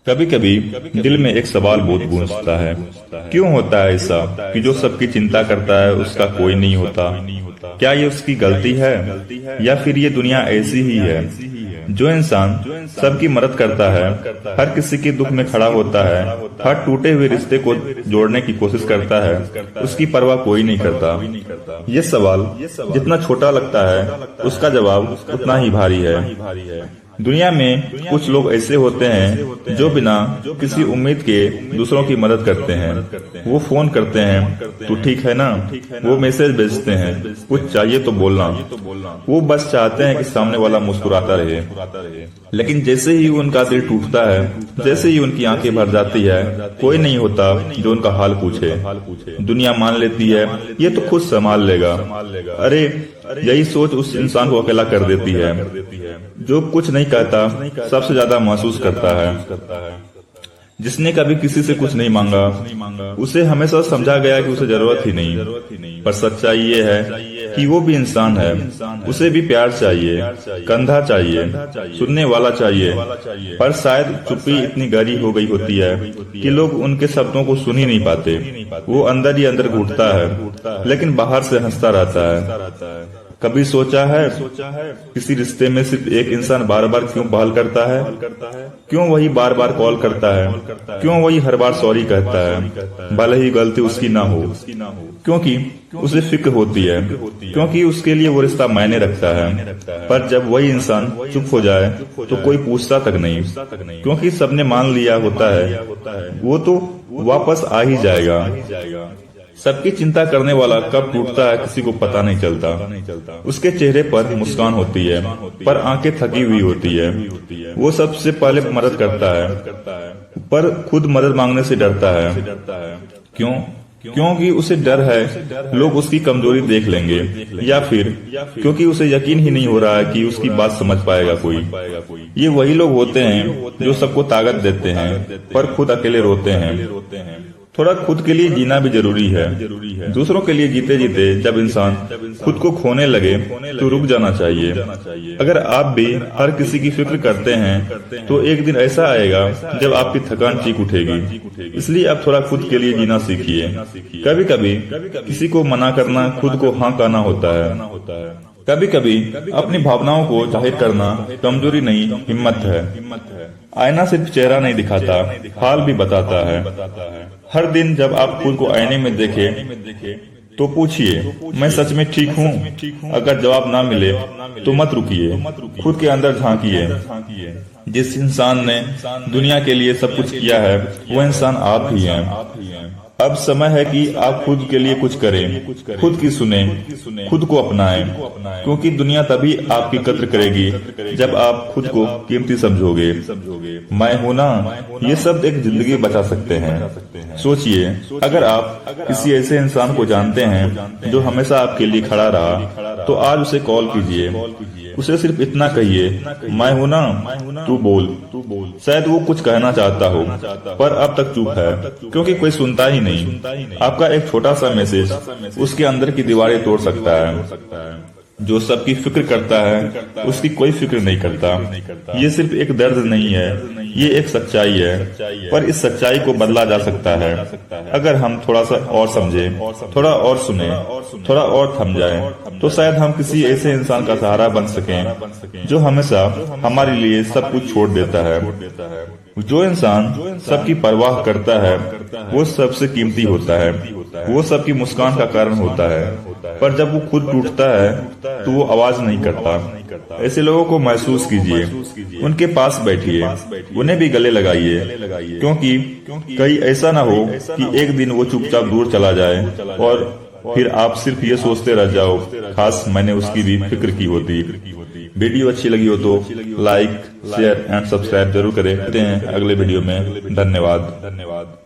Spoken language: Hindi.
कभी कभी दिल में एक सवाल बहुत गूंजता है, क्यों होता है ऐसा कि जो सबकी चिंता करता है उसका कोई नहीं होता। क्या ये उसकी गलती है या फिर ये दुनिया ऐसी ही है। जो इंसान सबकी मदद करता है, हर किसी के दुख में खड़ा होता है, हर टूटे हुए रिश्ते को जोड़ने की कोशिश करता है, उसकी परवाह कोई नहीं करता। ये सवाल जितना छोटा लगता है उसका जवाब उतना ही भारी है। दुनिया में कुछ लोग ऐसे होते हैं जो बिना किसी उम्मीद के दूसरों की मदद करते हैं। वो फोन करते हैं, तू ठीक है ना। वो मैसेज भेजते हैं, कुछ चाहिए तो बोलना। वो बस चाहते हैं कि सामने वाला मुस्कुराता रहे। लेकिन जैसे ही उनका दिल टूटता है, जैसे ही उनकी आंखें भर जाती है, कोई नहीं होता जो उनका हाल पूछे। दुनिया मान लेती है ये तो खुद संभाल लेगा। अरे यही सोच उस इंसान को अकेला कर देती है जो कुछ नहीं कहता, सबसे ज्यादा महसूस करता है। जिसने कभी किसी से कुछ नहीं मांगा, उसे हमेशा समझा गया कि उसे जरूरत ही नहीं। पर सच्चाई ये है कि वो भी इंसान है, उसे भी प्यार चाहिए, कंधा चाहिए, सुनने वाला चाहिए। पर शायद चुप्पी इतनी गहरी हो गई होती है कि लोग उनके शब्दों को सुन ही नहीं पाते। वो अंदर ही अंदर घुटता है, लेकिन बाहर से हंसता रहता है। कभी सोचा है किसी रिश्ते में सिर्फ एक इंसान बार बार क्यों पहल करता है? क्यों वही बार बार कॉल करता है? क्यों वही हर बार सॉरी कहता है, भले ही गलती उसकी ना हो? क्योंकि उसे फिक्र होती है, क्योंकि उसके लिए वो रिश्ता मायने रखता है। पर जब वही इंसान चुप हो जाए तो कोई पूछता तक नहीं, क्योंकि सबने मान लिया होता है वो तो वापस आ ही जाएगा। सबकी चिंता करने वाला कब टूटता है किसी को पता नहीं चलता। उसके चेहरे पर मुस्कान होती है, पर आंखें थकी हुई होती है। वो सबसे पहले मदद करता है, पर खुद मदद मांगने से डरता है। क्यों? क्योंकि उसे डर है लोग उसकी कमजोरी देख लेंगे, या फिर क्योंकि उसे यकीन ही नहीं हो रहा है कि उसकी बात समझ पाएगा कोई। ये वही लोग होते हैं जो सबको ताकत देते हैं, पर खुद अकेले रोते हैं। थोड़ा खुद के लिए जीना भी जरूरी है। दूसरों के लिए जीते जीते जब इंसान खुद को खोने लगे तो रुक जाना चाहिए। अगर आप भी हर किसी की फिक्र करते हैं तो एक दिन ऐसा आएगा जब आपकी थकान चीख उठेगी। इसलिए आप थोड़ा खुद के लिए जीना सीखिए। कभी कभी किसी को मना करना खुद को हाँ कहना होता है। कभी कभी अपनी भावनाओं को जाहिर करना कमजोरी नहीं, हिम्मत है। आईना सिर्फ चेहरा नहीं दिखाता, हाल भी बताता है। हर दिन जब आप खुद को आईने में देखें तो पूछिए, मैं सच में ठीक हूँ? अगर जवाब ना मिले तो मत रुकिए, खुद के अंदर झांकिए। जिस इंसान ने दुनिया के लिए सब कुछ किया है वो इंसान आप ही हैं। अब समय है कि आप खुद के लिए कुछ करें, खुद की सुने, खुद को अपनाएं, क्योंकि दुनिया तभी आपकी कद्र करेगी जब आप खुद को कीमती समझोगे। मैं हूं ना, ये सब एक जिंदगी बचा सकते हैं। सोचिए, अगर आप किसी ऐसे इंसान को जानते हैं जो हमेशा आपके लिए खड़ा रहा, तो आज उसे कॉल कीजिए। उसे सिर्फ इतना कहिए, मैं हूं ना, तू बोल। शायद वो कुछ कहना चाहता हो, पर अब तक चुप है, क्योंकि कोई सुनता ही नहीं। आपका एक छोटा सा मैसेज उसके अंदर की दीवारें तोड़ सकता है। जो सबकी फिक्र करता है उसकी कोई फिक्र नहीं करता। ये सिर्फ एक दर्द नहीं है, ये एक सच्चाई है। पर इस सच्चाई को बदला जा सकता है अगर हम थोड़ा सा और समझे, थोड़ा और सुने, थोड़ा और थम जाए, तो शायद हम किसी ऐसे इंसान का सहारा बन सकें जो हमेशा हमारे लिए सब कुछ छोड़ देता है। जो इंसान सबकी परवाह करता है वो सबसे कीमती होता है, वो सबकी मुस्कान का कारण होता है। पर जब वो खुद टूटता है तो वो आवाज नहीं करता। ऐसे लोगों को महसूस कीजिए, उनके पास बैठिए, उन्हें भी गले लगाइए, क्योंकि कहीं ऐसा ना हो कि एक दिन वो चुपचाप दूर चला जाए और फिर आप सिर्फ ये सोचते रह जाओ, खास मैंने उसकी भी फिक्र की होती। वीडियो अच्छी लगी हो तो लाइक, शेयर एंड सब्सक्राइब जरूर करें। मिलते हैं अगले वीडियो में। धन्यवाद।